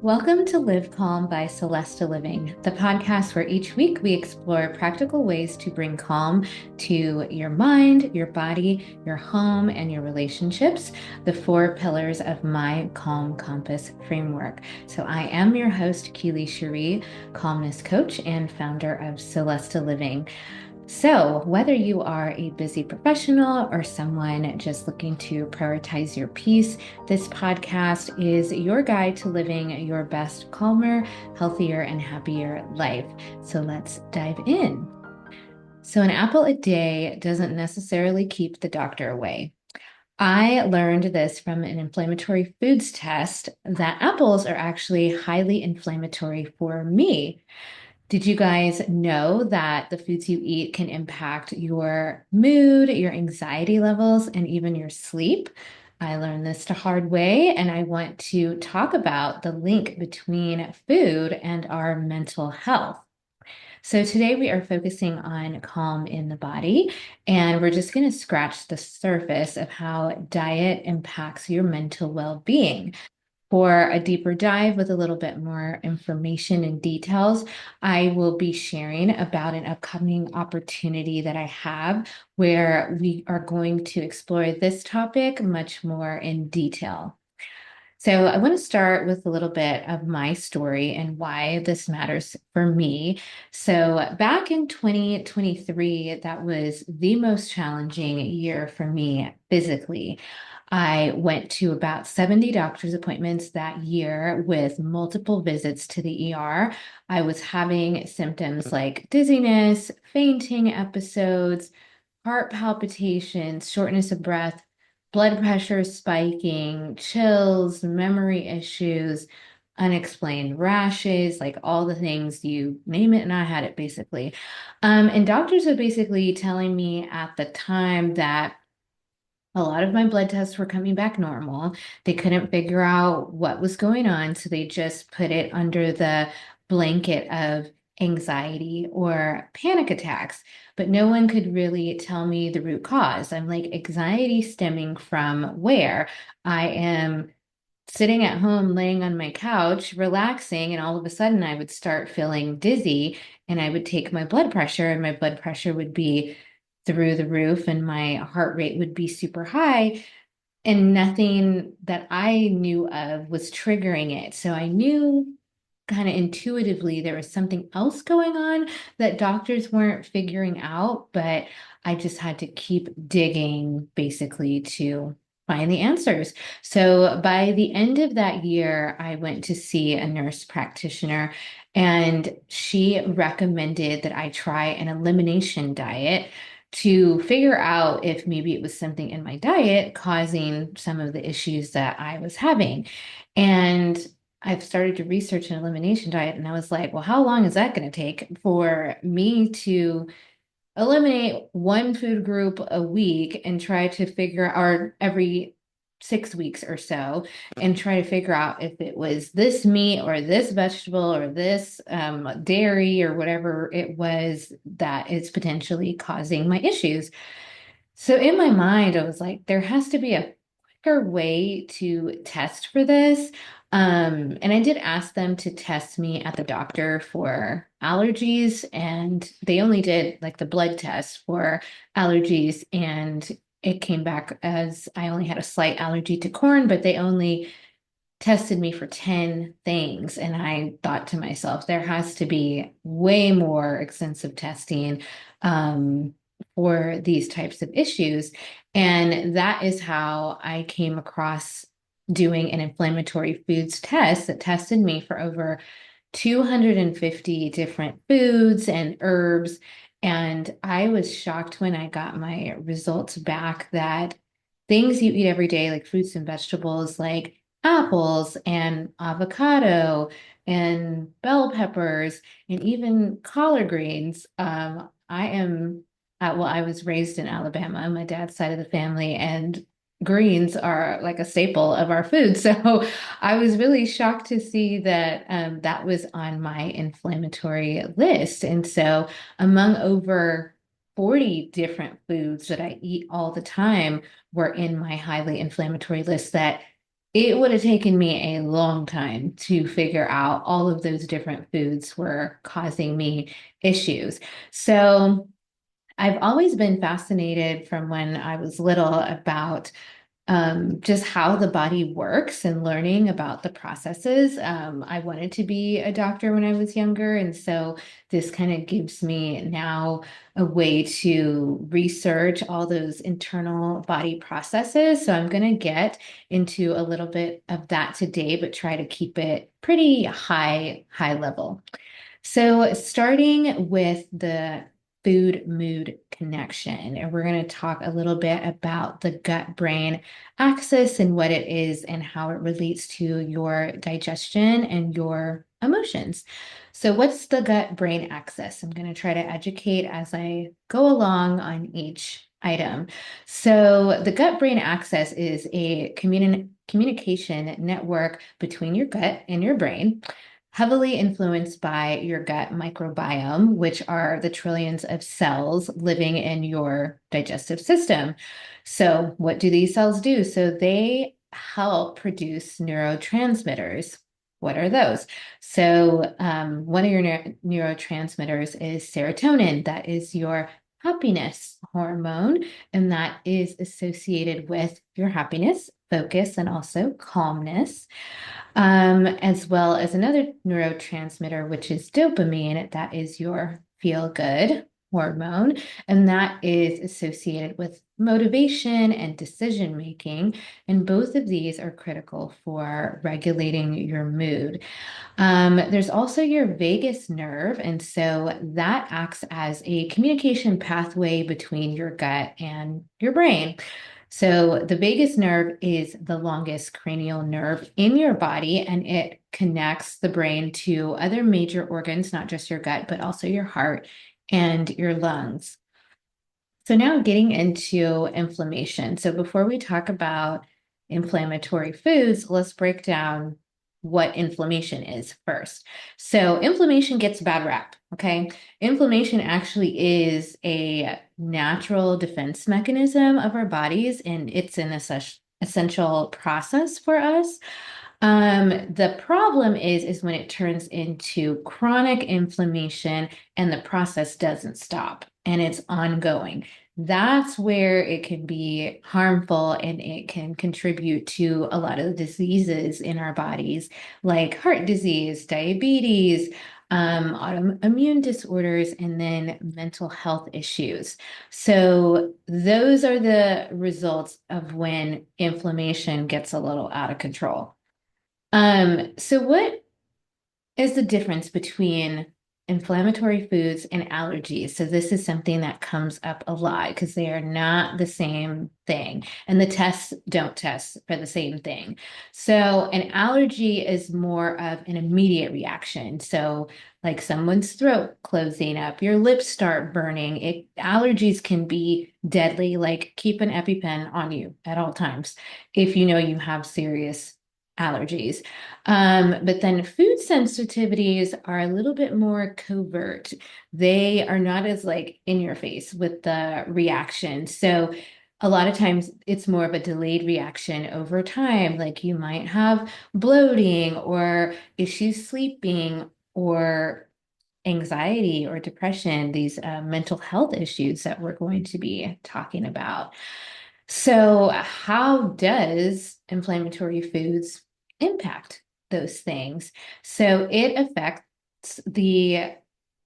Welcome to Live Calm by SOULESTA Living, the podcast where each week we explore practical ways to bring calm to your mind, your body, your home, and your relationships, the four pillars of my Calm Compass framework. So I am your host, Keeley, calmness coach and founder of SOULESTA Living. So, whether you are a busy professional or someone just looking to prioritize your peace, this podcast is your guide to living your best, calmer, healthier, and happier life. So, let's dive in. So, an apple a day doesn't necessarily keep the doctor away. I learned this from an inflammatory foods test that apples are actually highly inflammatory for me. Did you guys know that the foods you eat can impact your mood, your anxiety levels, and even your sleep? I learned this the hard way, and I want to talk about the link between food and our mental health. So, today we are focusing on calm in the body, and we're just going to scratch the surface of how diet impacts your mental well being. For a deeper dive with a little bit more information and details, I will be sharing about an upcoming opportunity that I have where we are going to explore this topic much more in detail. So, I want to start with a little bit of my story and why this matters for me. So, back in 2023, that was the most challenging year for me physically. I went to about 70 doctor's appointments that year with multiple visits to the ER. I was having symptoms like dizziness, fainting episodes, heart palpitations, shortness of breath, blood pressure spiking, chills, memory issues, unexplained rashes, like all the things you name it, and I had it basically. And doctors were basically telling me at the time that a lot of my blood tests were coming back normal. They couldn't figure out what was going on, so they just put it under the blanket of anxiety or panic attacks. But no one could really tell me the root cause. I'm like, anxiety stemming from where? I am sitting at home, laying on my couch, relaxing, and all of a sudden I would start feeling dizzy, and I would take my blood pressure, and my blood pressure would be through the roof, and my heart rate would be super high, and nothing that I knew of was triggering it. So I knew kind of intuitively there was something else going on that doctors weren't figuring out, but I just had to keep digging basically to find the answers. So by the end of that year, I went to see a nurse practitioner, and she recommended that I try an elimination diet to figure out if maybe it was something in my diet causing some of the issues that I was having. And I've started to research an elimination diet, and I was like, well, how long is that going to take for me to eliminate one food group a week and try to figure out, or every 6 weeks or so, and try to figure out if it was this meat or this vegetable or this dairy or whatever it was that is potentially causing my issues. So in my mind, I was like, there has to be a quicker way to test for this. And I did ask them to test me at the doctor for allergies, and they only did like the blood test for allergies, and it came back as I only had a slight allergy to corn, but they only tested me for 10 things. And I thought to myself, there has to be way more extensive testing for these types of issues. And that is how I came across doing an inflammatory foods test that tested me for over 250 different foods and herbs. And I was shocked when I got my results back that things you eat every day, like fruits and vegetables, like apples and avocado and bell peppers and even collard greens. I was raised in Alabama on my dad's side of the family, and greens are like a staple of our food. So I was really shocked to see that that was on my inflammatory list. And so, among over 40 different foods that I eat all the time, were in my highly inflammatory list that it would have taken me a long time to figure out all of those different foods were causing me issues. So I've always been fascinated from when I was little about just how the body works and learning about the processes. I wanted to be a doctor when I was younger, and so this kind of gives me now a way to research all those internal body processes. So I'm going to get into a little bit of that today, but try to keep it pretty high level. So, starting with the food mood connection, and we're going to talk a little bit about the gut brain axis and what it is and how it relates to your digestion and your emotions. So, what's the gut brain axis? I'm going to try to educate as I go along on each item. So, the gut brain axis is a communication network between your gut and your brain, heavily influenced by your gut microbiome, which are the trillions of cells living in your digestive system. So, what do these cells do? So, they help produce neurotransmitters. What are those? So, one of your neurotransmitters is serotonin. That is your happiness hormone, and that is associated with your happiness, focus, and also calmness, as well as another neurotransmitter, which is dopamine. That is your feel good hormone, and that is associated with motivation and decision making. And both of these are critical for regulating your mood. There's also your vagus nerve, and so that acts as a communication pathway between your gut and your brain. So the vagus nerve is the longest cranial nerve in your body, and it connects the brain to other major organs, not just your gut, but also your heart and your lungs. So now getting into inflammation. So before we talk about inflammatory foods, let's break down what inflammation is first. So inflammation gets a bad rap, okay? Inflammation actually is a natural defense mechanism of our bodies, and it's an essential process for us. The problem is when it turns into chronic inflammation and the process doesn't stop and it's ongoing. That's where it can be harmful and it can contribute to a lot of the diseases in our bodies, like heart disease, diabetes, autoimmune disorders, and then mental health issues. So, those are the results of when inflammation gets a little out of control. So what is the difference between inflammatory foods and allergies? So this is something that comes up a lot because they are not the same thing, and the tests don't test for the same thing. So an allergy is more of an immediate reaction. So like someone's throat closing up, your lips start burning. Allergies can be deadly, like keep an EpiPen on you at all times if you know you have serious allergies. But then food sensitivities are a little bit more covert. They are not as like in your face with the reaction. So a lot of times it's more of a delayed reaction over time. Like you might have bloating or issues sleeping or anxiety or depression, these mental health issues that we're going to be talking about. So, how does inflammatory foods impact those things? So, it affects the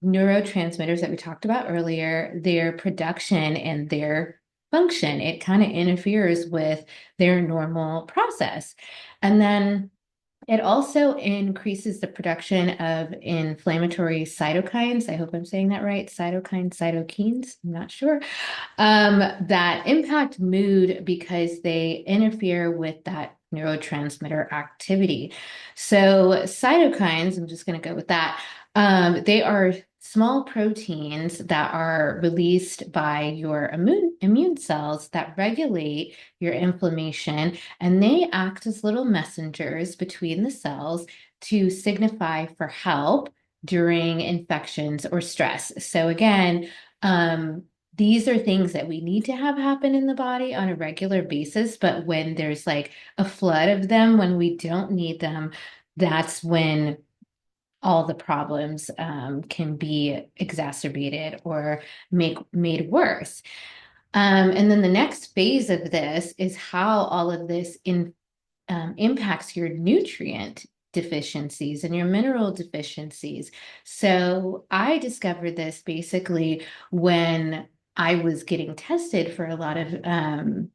neurotransmitters that we talked about earlier, their production and their function. It kind of interferes with their normal process. And then it also increases the production of inflammatory cytokines. I hope I'm saying that right. Cytokines, I'm not sure. That impact mood because they interfere with that neurotransmitter activity. So cytokines, I'm just going to go with that. They are small proteins that are released by your immune cells that regulate your inflammation, and they act as little messengers between the cells to signify for help during infections or stress. So again, these are things that we need to have happen in the body on a regular basis. But when there's like a flood of them, when we don't need them, that's when all the problems can be exacerbated or made worse. And then the next phase of this is how all of this impacts your nutrient deficiencies and your mineral deficiencies. So I discovered this basically when I was getting tested for a lot of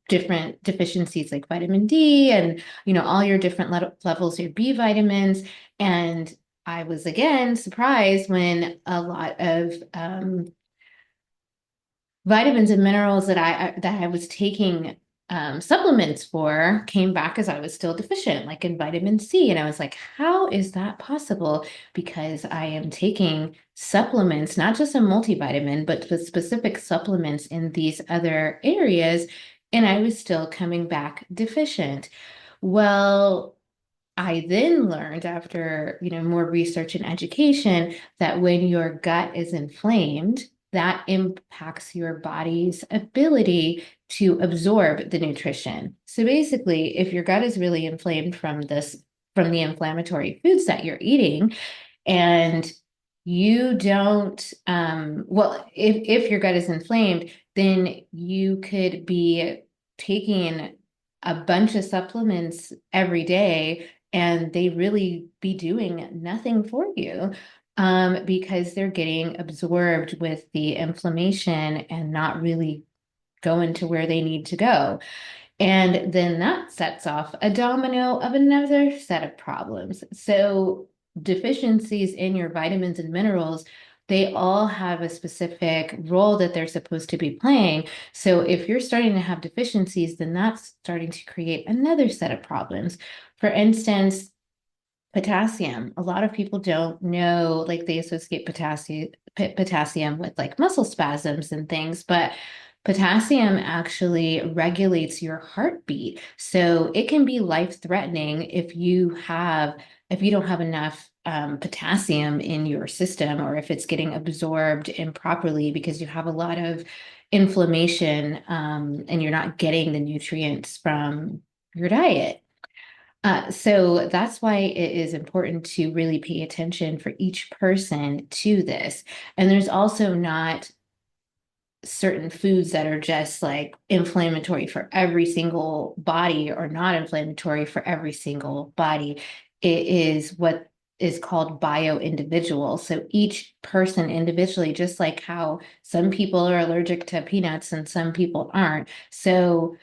different deficiencies like vitamin D and, all your different levels, your B vitamins. And I was again surprised when a lot of vitamins and minerals that I was taking supplements for came back as I was still deficient, like in vitamin C. And I was like, how is that possible? Because I am taking supplements, not just a multivitamin, but the specific supplements in these other areas, and I was still coming back deficient. Well, I then learned after, more research and education that when your gut is inflamed, that impacts your body's ability to absorb the nutrition. So basically, if your gut is really inflamed from the inflammatory foods that you're eating, and you don't, well, if your gut is inflamed, then you could be taking a bunch of supplements every day and they really be doing nothing for you because they're getting absorbed with the inflammation and not really going to where they need to go. And then that sets off a domino of another set of problems. So, deficiencies in your vitamins and minerals, they all have a specific role that they're supposed to be playing. So, if you're starting to have deficiencies, then that's starting to create another set of problems. For instance, potassium. A lot of people don't know, like they associate potassium with like muscle spasms and things, but potassium actually regulates your heartbeat. So it can be life-threatening if you don't have enough potassium in your system, or if it's getting absorbed improperly because you have a lot of inflammation and you're not getting the nutrients from your diet. So that's why it is important to really pay attention for each person to this. And there's also not certain foods that are just like inflammatory for every single body or not inflammatory for every single body. It is what is called bio-individual. So each person individually, just like how some people are allergic to peanuts and some people aren't. So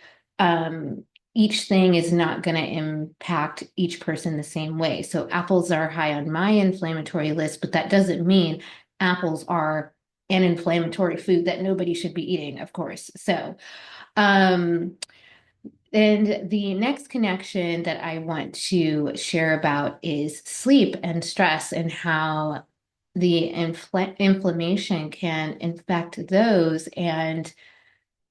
each thing is not going to impact each person the same way. So apples are high on my inflammatory list, but that doesn't mean apples are an inflammatory food that nobody should be eating, of course. So, and the next connection that I want to share about is sleep and stress and how the inflammation can infect those and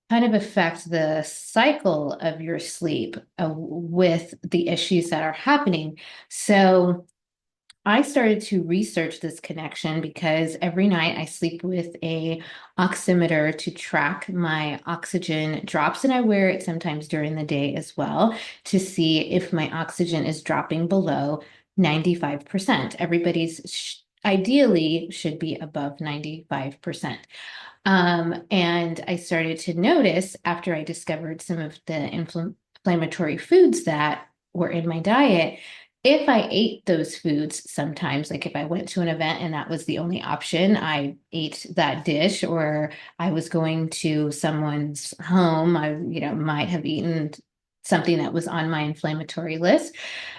kind of affect the cycle of your sleep with the issues that are happening. So, I started to research this connection because every night I sleep with a oximeter to track my oxygen drops, and I wear it sometimes during the day as well to see if my oxygen is dropping below 95%. Everybody's ideally should be above 95%. And I started to notice after I discovered some of the inflammatory foods that were in my diet, if I ate those foods sometimes, like if I went to an event and that was the only option, I ate that dish, or I was going to someone's home, I, might have eaten something that was on my inflammatory list.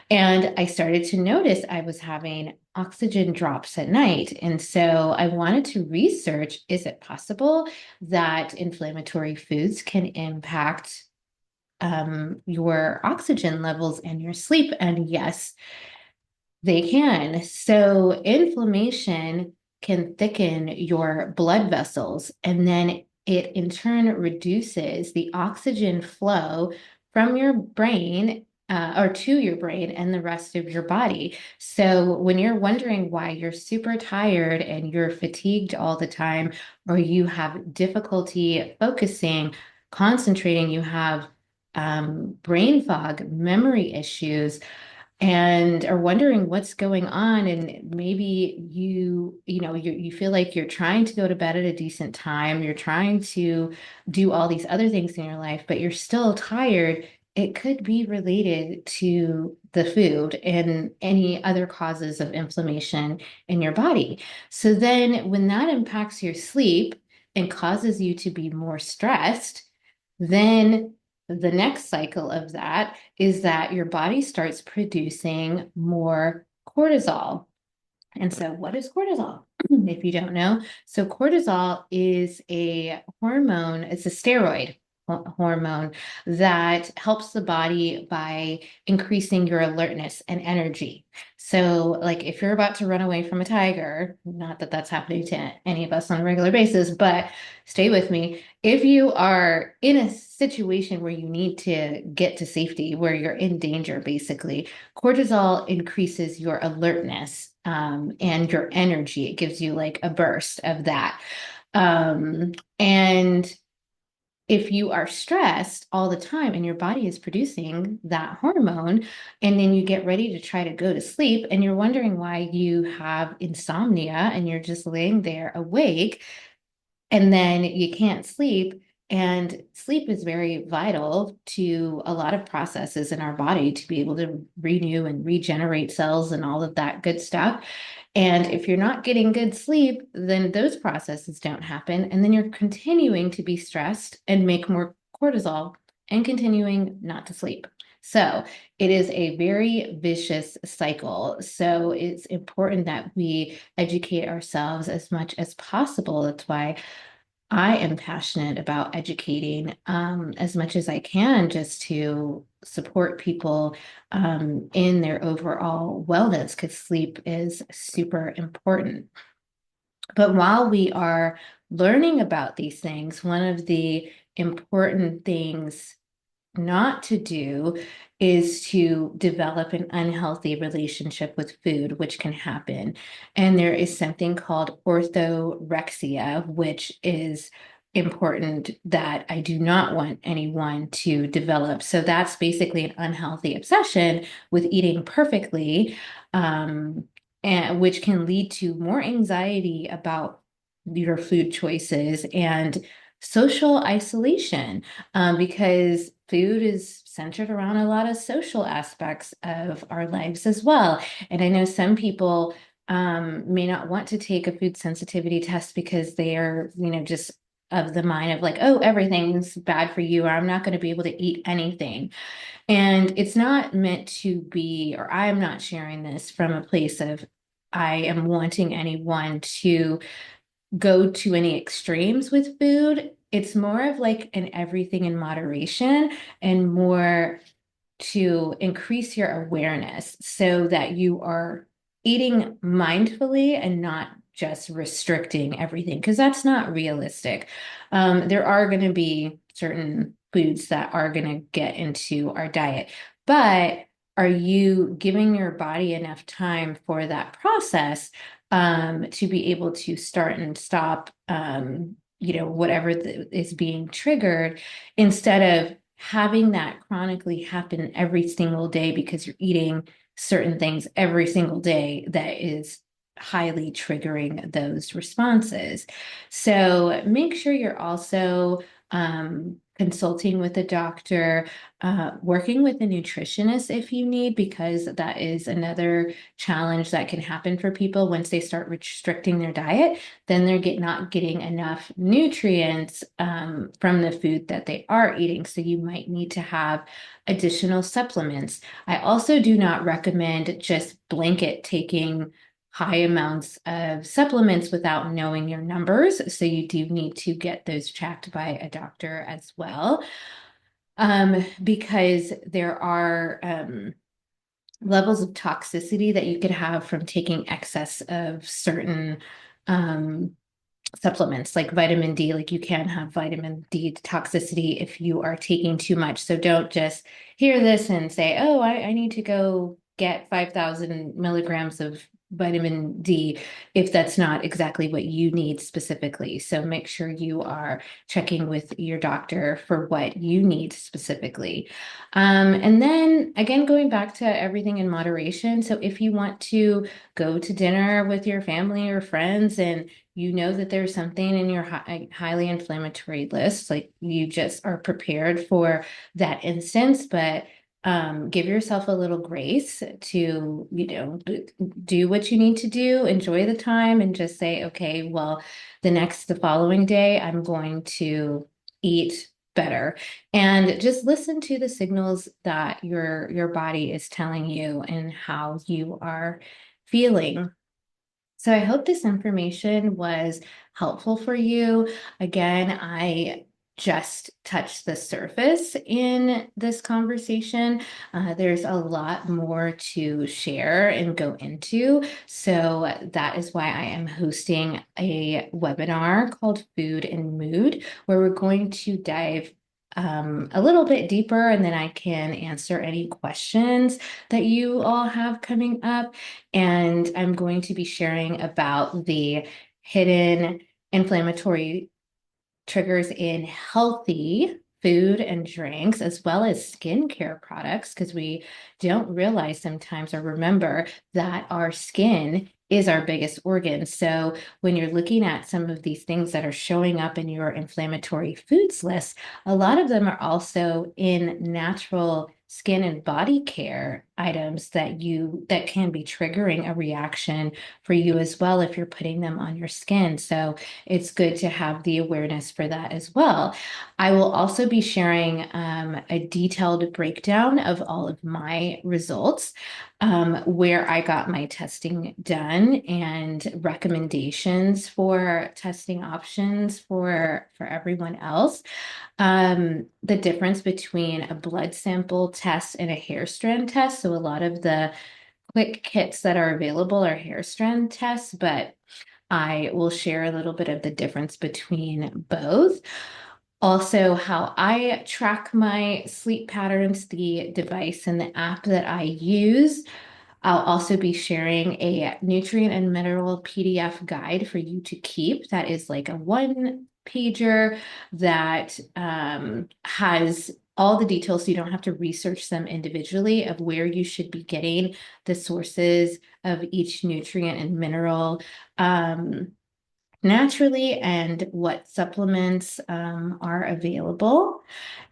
And I started to notice I was having oxygen drops at night. And so I wanted to research, is it possible that inflammatory foods can impact your oxygen levels and your sleep? And yes, they can. So inflammation can thicken your blood vessels, and then it in turn reduces the oxygen flow from your brain or to your brain and the rest of your body. So when you're wondering why you're super tired and you're fatigued all the time, or you have difficulty focusing, concentrating, you have brain fog, memory issues, and are wondering what's going on, and maybe you feel like you're trying to go to bed at a decent time, you're trying to do all these other things in your life, but you're still tired. It could be related to the food and any other causes of inflammation in your body. So then when that impacts your sleep and causes you to be more stressed, then the next cycle of that is that your body starts producing more cortisol. And so, what is cortisol? If you don't know, so cortisol is a hormone, it's a steroid hormone that helps the body by increasing your alertness and energy. So, like if you're about to run away from a tiger, not that that's happening to any of us on a regular basis, but stay with me. If you are in a situation where you need to get to safety, where you're in danger, basically, cortisol increases your alertness and your energy. It gives you like a burst of that. And if you are stressed all the time and your body is producing that hormone, and then you get ready to try to go to sleep and you're wondering why you have insomnia and you're just laying there awake, and then you can't sleep. And sleep is very vital to a lot of processes in our body to be able to renew and regenerate cells and all of that good stuff. And if you're not getting good sleep, then those processes don't happen. And then you're continuing to be stressed and make more cortisol and continuing not to sleep. So it is a very vicious cycle. So it's important that we educate ourselves as much as possible. That's why I am passionate about educating as much as I can, just to support people in their overall wellness, because sleep is super important. But while we are learning about these things, one of the important things not to do is to develop an unhealthy relationship with food, which can happen. And there is something called orthorexia, which is important that I do not want anyone to develop. So that's basically an unhealthy obsession with eating perfectly, and which can lead to more anxiety about your food choices and social isolation, because food is centered around a lot of social aspects of our lives as well. And I know some people may not want to take a food sensitivity test because they are, just of the mind of like, oh, everything's bad for you, or I'm not going to be able to eat anything. And it's not meant to be, or I'm not sharing this from a place of I am wanting anyone to go to any extremes with food. It's more of like an everything in moderation, and more to increase your awareness so that you are eating mindfully and not just restricting everything, because that's not realistic. There are going to be certain foods that are going to get into our diet, but are you giving your body enough time for that process to be able to start and stop, whatever is being triggered, instead of having that chronically happen every single day because you're eating certain things every single day that is highly triggering those responses. So make sure you're also consulting with a doctor, working with a nutritionist if you need, because that is another challenge that can happen for people once they start restricting their diet. Then they're not getting enough nutrients from the food that they are eating. So you might need to have additional supplements. I also do not recommend just blanket taking high amounts of supplements without knowing your numbers. So you do need to get those checked by a doctor as well, because there are levels of toxicity that you could have from taking excess of certain supplements like vitamin D. Like you can have vitamin D toxicity if you are taking too much. So don't just hear this and say, oh, I need to go get 5,000 milligrams of vitamin D if that's not exactly what you need specifically. So make sure you are checking with your doctor for what you need specifically. And then again, going back to everything in moderation. So if you want to go to dinner with your family or friends and you know that there's something in your highly inflammatory list, like you just are prepared for that instance, but give yourself a little grace to, do what you need to do, enjoy the time, and just say, okay, well, the following day, I'm going to eat better and just listen to the signals that your body is telling you and how you are feeling. So I hope this information was helpful for you. Again, I just touched the surface in this conversation. There's a lot more to share and go into. So that is why I am hosting a webinar called Food and Mood, where we're going to dive a little bit deeper, and then I can answer any questions that you all have coming up. And I'm going to be sharing about the hidden inflammatory triggers in healthy food and drinks, as well as skincare products, because we don't realize sometimes or remember that our skin is our biggest organ. So when you're looking at some of these things that are showing up in your inflammatory foods list, a lot of them are also in natural skin and body care items that can be triggering a reaction for you as well if you're putting them on your skin. So it's good to have the awareness for that as well. I will also be sharing a detailed breakdown of all of my results, where I got my testing done, and recommendations for testing options for everyone else. The difference between a blood sample test and a hair strand test. So a lot of the quick kits that are available are hair strand tests, but I will share a little bit of the difference between both. Also, how I track my sleep patterns, the device and the app that I use. I'll also be sharing a nutrient and mineral PDF guide for you to keep. That is like a one pager that has all the details so you don't have to research them individually of where you should be getting the sources of each nutrient and mineral. Naturally, and what supplements are available,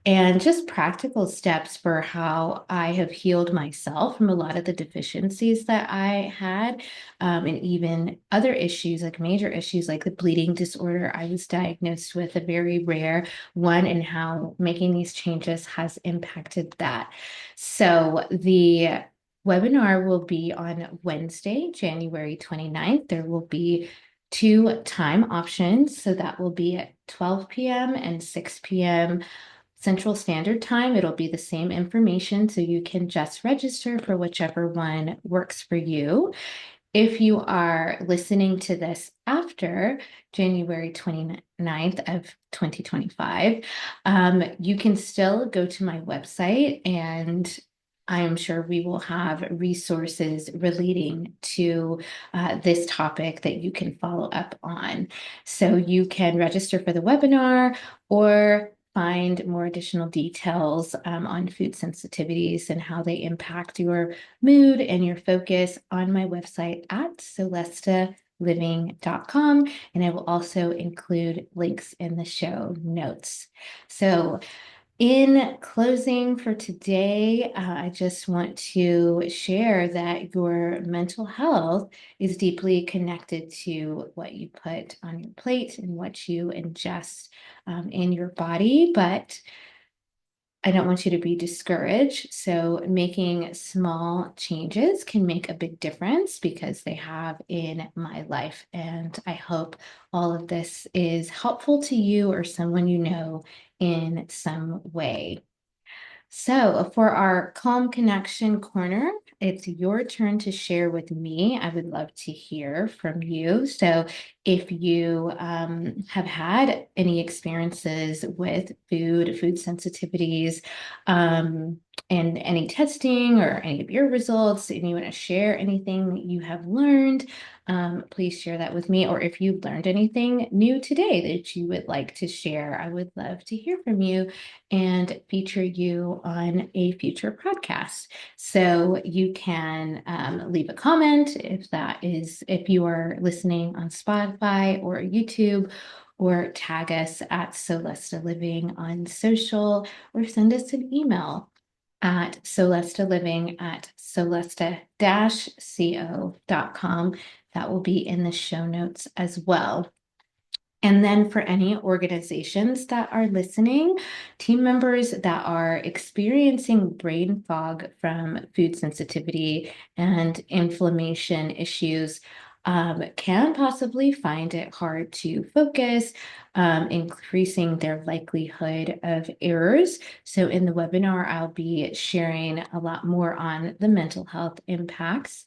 and just practical steps for how I have healed myself from a lot of the deficiencies that I had, and even other issues, like major issues like the bleeding disorder I was diagnosed with, a very rare one, and how making these changes has impacted that. So the webinar will be on Wednesday, January 29th. There will be two time options. So that will be at 12 p.m. and 6 p.m. Central Standard Time. It'll be the same information, so you can just register for whichever one works for you. If you are listening to this after January 29th of 2025, you can still go to my website, and I'm sure we will have resources relating to this topic that you can follow up on. So you can register for the webinar or find more additional details on food sensitivities and how they impact your mood and your focus on my website at soulestatoliving.com. And I will also include links in the show notes. So in closing for today, I just want to share that your mental health is deeply connected to what you put on your plate and what you ingest in your body. But I don't want you to be discouraged. So making small changes can make a big difference, because they have in my life. And I hope all of this is helpful to you or someone you know in some way. So for our Calm Connection Corner, it's your turn to share with me. I would love to hear from you. So, if you have had any experiences with food sensitivities, um, and any testing or any of your results, and you want to share anything that you have learned, please share that with me. Or if you've learned anything new today that you would like to share, I would love to hear from you and feature you on a future podcast. So you can leave a comment if you are listening on Spotify or YouTube, or tag us at SOULESTA Living on social, or send us an email at soulesta@soulesta-co.com. That will be in the show notes as well. And then for any organizations that are listening, team members that are experiencing brain fog from food sensitivity and inflammation issues can possibly find it hard to focus, increasing their likelihood of errors. So in the webinar, I'll be sharing a lot more on the mental health impacts.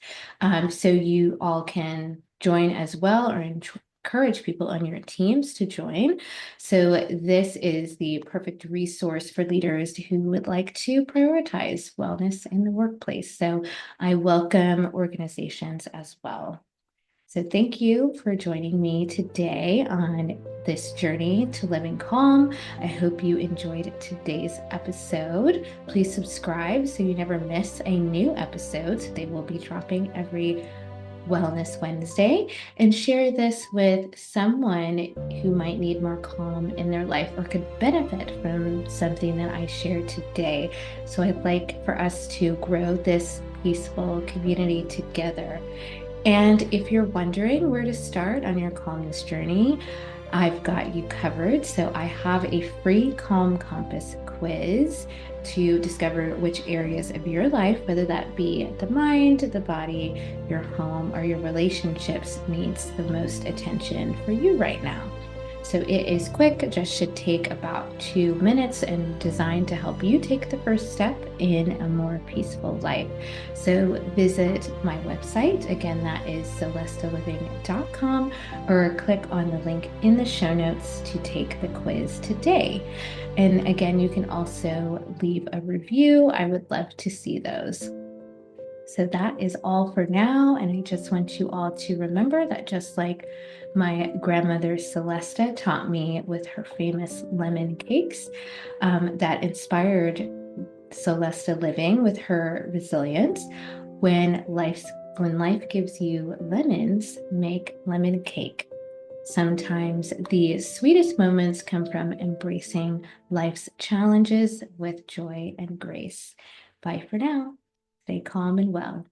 So you all can join as well, or encourage people on your teams to join. So this is the perfect resource for leaders who would like to prioritize wellness in the workplace. So I welcome organizations as well. So thank you for joining me today on this journey to living calm. I hope you enjoyed today's episode. Please subscribe so you never miss a new episode. They will be dropping every Wellness Wednesday, and share this with someone who might need more calm in their life or could benefit from something that I shared today. So I'd like for us to grow this peaceful community together. And if you're wondering where to start on your calmness journey, I've got you covered. So I have a free Calm Compass quiz to discover which areas of your life, whether that be the mind, the body, your home, or your relationships, needs the most attention for you right now. So it is quick, just should take about 2 minutes, and designed to help you take the first step in a more peaceful life. So visit my website. Again, that is soulestaliving.com, or click on the link in the show notes to take the quiz today. And again, you can also leave a review. I would love to see those. So that is all for now. And I just want you all to remember that, just like my grandmother Celesta taught me with her famous lemon cakes, that inspired Soulesta Living with her resilience. When life gives you lemons, make lemon cake. Sometimes the sweetest moments come from embracing life's challenges with joy and grace. Bye for now. Stay calm and well.